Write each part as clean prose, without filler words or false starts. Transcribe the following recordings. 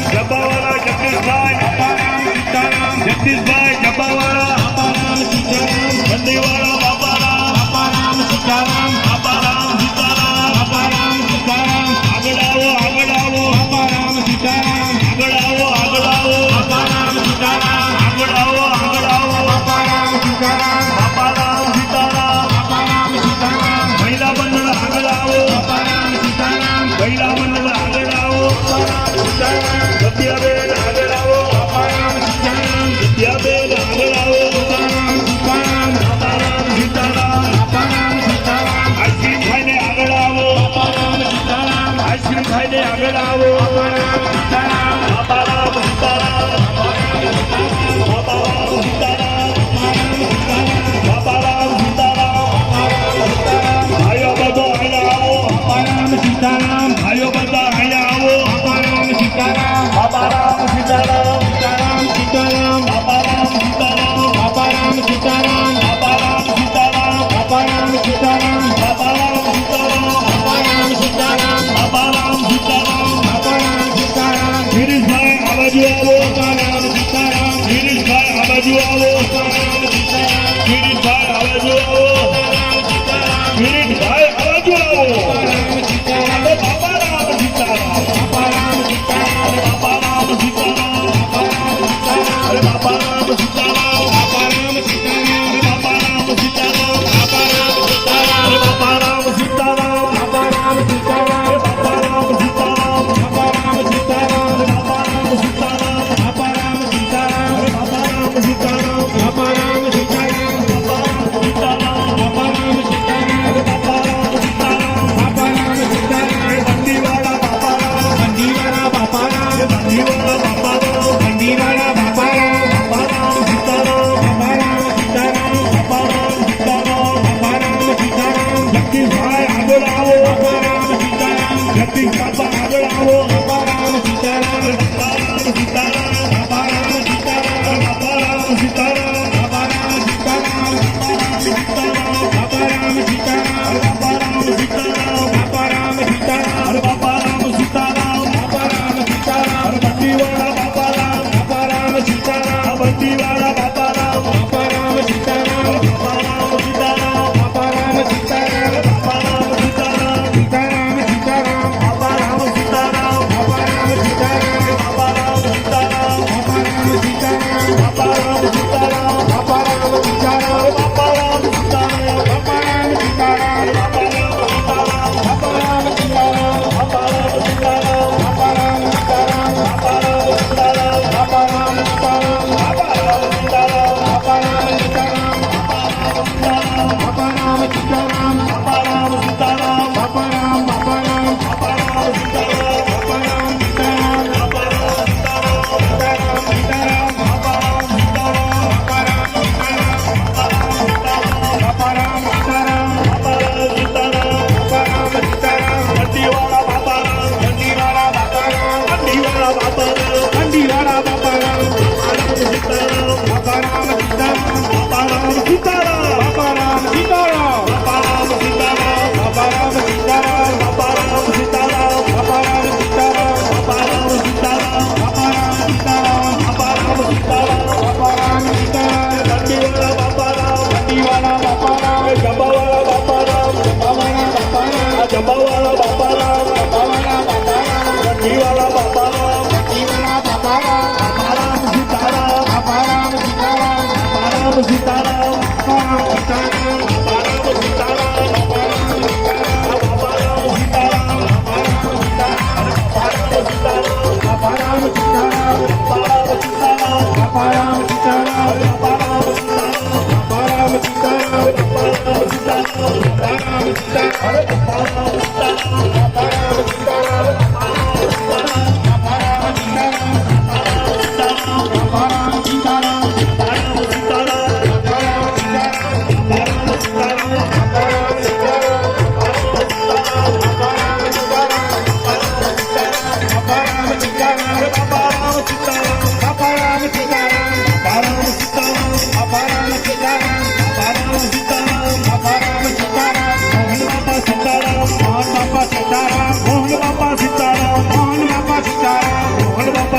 ડબ્બાવાળા જગદીશભાઈ જગદીશભાઈ ડબ્બાવાળા બંદીવાળા બાપારામ સીતારામ આગળ આવો આગળ આવો સીતારામ આગળ આવો આગળ આવો સીતારામ આગળ આવો આગળ આવો સીતારામ મહિલા મંડળ આગળ આવો મહિલા મંડળ આગળ આવો સત્યાબેન આગળ આવો સત્યાબેન આગળ આવો આઈસ્ક્રીમ ખાઈને આગળ આવો આઈસ્ક્રીમ ખાઈને આગળ આવો બાપારામ સીતારામ બાપારામ સીતારામ બાપારામ સીતારામ ભાઈઓ બધો અહીંયા આવો સીતારામ ભાઈઓ બધા અહીંયા આવો બાપારામ સીતારામ સીતારામ બાપારામ સીતારામ બાપારામ સીતારામ બાપારામ સીતારામ બાપારામ સીતારામ બાપારામ સીતારામ બાપારામ સીતારામ બાપારામ સીતારામ બાપારામ સીતારામ ગિરીશભાઈ આ બાજુ આવો સીતારામ ગિરીશભાઈ આ બાજુ આવો ગિરીશભાઈ આ બાજુ આવો ગિરીશભાઈ આ બાજુ આવો બાપારામ સીતારામ બાપારામ સીતારામ બાપારામ સીતારામ અરે બાપારામ સીતારામ બાપારામ સીતારામ બાપારામ સીતારામ બાપારામ સીતારામ બાપારામ સીતારામ બાપારામ સીતારામ બાપારામ સીતારામ બાપારામ સીતારામ બાપારામ સીતારામ બાપારામ સીતારામ બાપારામ સીતારામ બાપારામ સીતારામ બાપારામ સીતારામ બાપારામ સીતારામ બાપારામ સીતારામ બાપારામ સીતારામ બંદીવાળા બાપારામ બંદીવાળા બાપારામ બંદીવાળા બાપારામ બંદીવાળા બાપારામ બાપારામ સીતારામ બાપારામ સીતારામ બાપારામ સીતારામ બાપારામ સીતારામ જગદીશભાઈ આગળ આવો બાપારામ સીતારામ જગદીશ બાપા આગળ આવો બાપારામ સીતારામ બાપારામ સીતારામ બાપારામ સીતારામ બાપારામ સીતારામ બાપારામ સીતારામ બાપારામ સીતારામ બાપારામ સીતારામ બાપારામ સીતારામ બાપારામ સીતારામ બાપારામ સીતારામ બાપારામ સીતારામ બંદીવાળા બાપારામ બાપારામ સીતારામ બંદીવાળા બાપારામ બાપારામ સીતારામ બાપારામ સીતારામ બાપારામ સીતારામ બાપારામ સીતારામ સીતારામ સીતારામ બાપારામ સીતારામ બાપારામ સીતારામ બાપારામ સીતારામ બાપારામ સીતારામ બાપારામ સીતારામ બાપારામ સીતારામ બાપારામ સીતારામ બાપારામ સીતારામ બાપારામ સીતારામ બાપારામ સીતારામ બાપારામ સીતારામ બાપારામ સીતારામ બાપારામ સીતારામ બાપારામ સીતારામ બાપારામ સીતારામ બાપારામ સીતારામ બાપારામ સીતારામ બાપારામ સીતારામ બાપારામ બાપારામ બાપારામ સીતારામ બાપારામ સીતારામ બાપારામ સીતારામ સીતારામ બાપારામ સીતારામ બાપારામ સીતારામ બાપારામ સીતારામ બાપારામ સીતારામ બાપારામ સીતારામ બંદીવાળા બાપારામ બંદીવાળા બાપારામ બંદીવાળા બાપારામ બંદીવાળા બાપારામ બાપારામ સીતારામ બાપારામ સીતારામ બાપારામ સીતારામ બાપારામ સીતારામ બાપારામ સીતારામ બાપારામ સીતારામ બાપારામ સીતારામ બાપારામ સીતારામ બાપારામ સીતારામ બાપારામ સીતારામ બાપારામ સીતારામ બાપારામ સીતારામ બંદીવાળા બાપારામ બંદીવાળા બાપારામ ડબ્બાવાળા બાપારામ ડબ્બાવાળા બાપારામ ડબ્બાવાળા બાપારામ ડબ્બાવાળા બાપારામ બંદીવાળા બાપારામ બંદીવાળા બાપારામ બાપારામ સીતારામ બાપારામ સીતારામ બાપારામ સીતારામ બાપારામ સીતારામ બાપારામ સીતારામ બાપારામ સીતારામ બાપારામ સીતારામ બાપારામ સીતારામ બાપારામ સીતારામ બાપારામ સીતારામ બાપારામ સીતારામ બાપારામ સીતારામ બાપારામ સીતારામ બાપારામ સીતારામ બાપારામ સીતારામ બાપારામ સીતારામ બાપારામ સીતારામ મોહન બાપા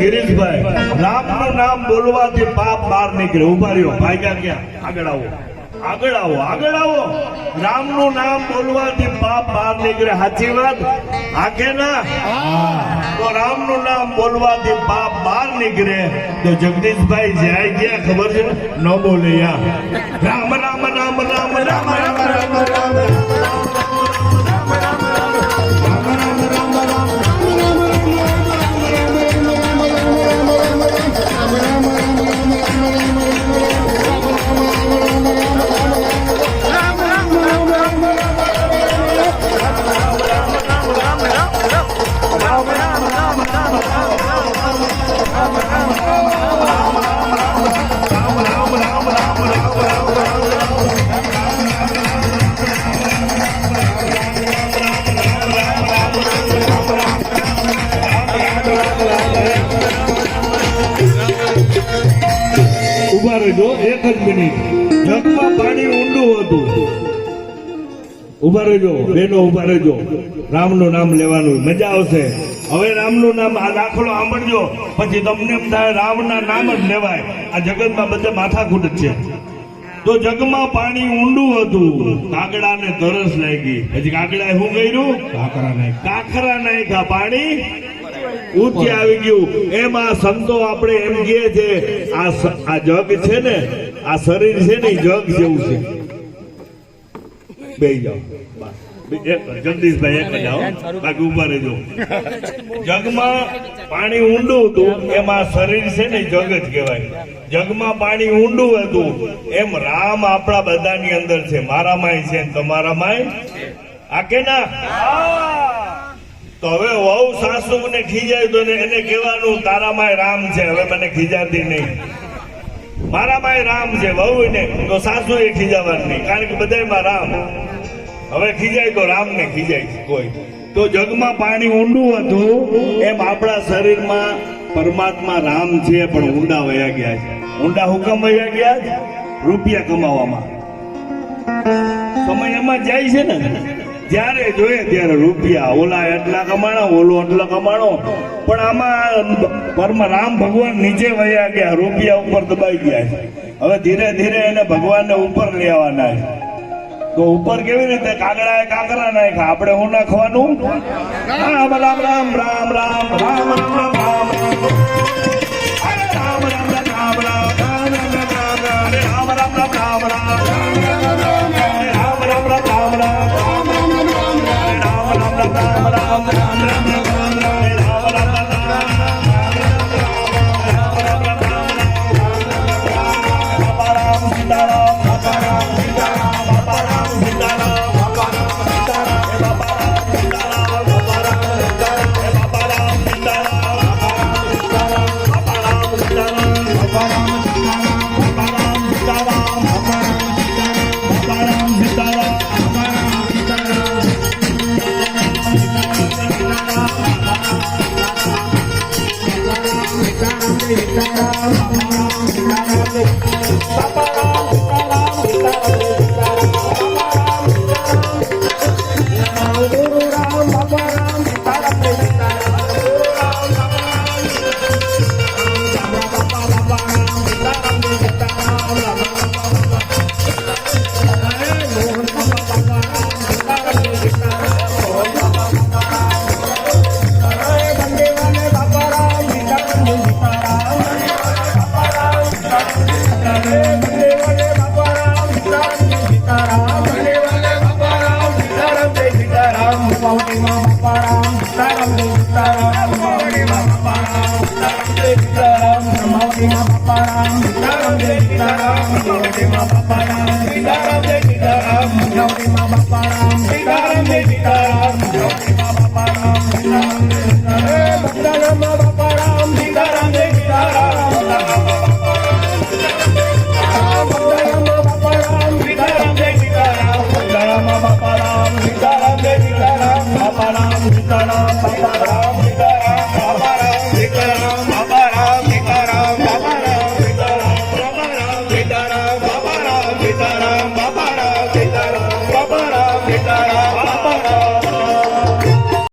ગિરીશભાઈ, રામનું નામ બોલવાથી પાપ બહાર નીકળે. ઉભા રહ્યો, ભાગ્યા ક્યાં? આગળ આવો, આગળ આવો, આગળ આવો. રામનું નામ બોલવાથી પાપ બહાર નીકળે. સાચી વાત? આખે ના? તો રામનું નામ બોલવાથી પાપ બહાર નીકળે. તો જગદીશભાઈ જાય ક્યાં ખબર છે? ન બોલે યા. રામ રામ રામ રામ રામ રામ રામ રામ ઉભા રહેજો, એક જ મિનિટ. જગમાં પાણી ઊંડું હતું. ઉભા રહેજો બેનો, ઉભા રહેજો. રામનું નામ લેવાનું, મજા આવશે. હવે રામનું નામ આ દાખલો સાંભળજો, પછી તમને એમ થાય રામના નામ જ લેવાય. આ જગતમાં બધે માથાકૂટ જ છે. તો જગમાં પાણી ઊંડું હતું, કાગડાને તરસ લાગી. પછી કાગડાએ શું કર્યું? કાંકરા નાખ્યા, પાણી ઊંચે આવી ગયું. એમ આ સંતો આપણે એમ કહે છે, આ જગ છે ને, આ શરીર છે ને, જગ જેવું છે. બેસી જાઓ, જગદીશભાઈ એક જ આવો, બાકી ઉભા રહેજો. જગમાં પાણી ઊંડું હતું, એમ આ શરીર છે ને, જગ જ કહેવાય. જગમાં પાણી ઊંડું હતું, એમ રામ આપણા બધાની અંદર છે. મારામાંય છે, તમારામાંય. આ કે ના? તો હવે વહુ સાસુ ને ખીજાય તો એને કહેવાનું તારામાંય રામ છે, હવે મને ખીજાતી નહીં. મારામાંય રામ છે, વહુ ને તો સાસુ એ ખીજાવાનું નહીં, કારણ કે બધામાં રામ. હવે ખીજાય તો રામ ને ખીજાય કોઈ. તો જગમાં પાણી ઊંડું હતું એમ આપણા શરીરમાં પરમાત્મા રામ છે પણ ઊંડા વયા ગયા છે. ઊંડા હુકમ વયા ગયા છે? રૂપિયા કમાવામાં. સમય એમાં જાય છે ને, જ્યારે જોઈએ ત્યારે રૂપિયા, ઓલા એટલા કમાણો, ઓલો એટલો કમાણો, પણ આમાં રામ ભગવાન નીચે વયા ગયા, રૂપિયા ઉપર દબાઈ ગયા છે. હવે ધીરે ધીરે એને ભગવાનને ઉપર લેવાના છે. તો ઉપર કેવી રીતે? કાગડા કાકરા નાખ્યા, આપણે હું નાખવાનું? રામ રામ રામ રામ રામ રામ રામ રામ રામ રામ રામ રામ સીતારામ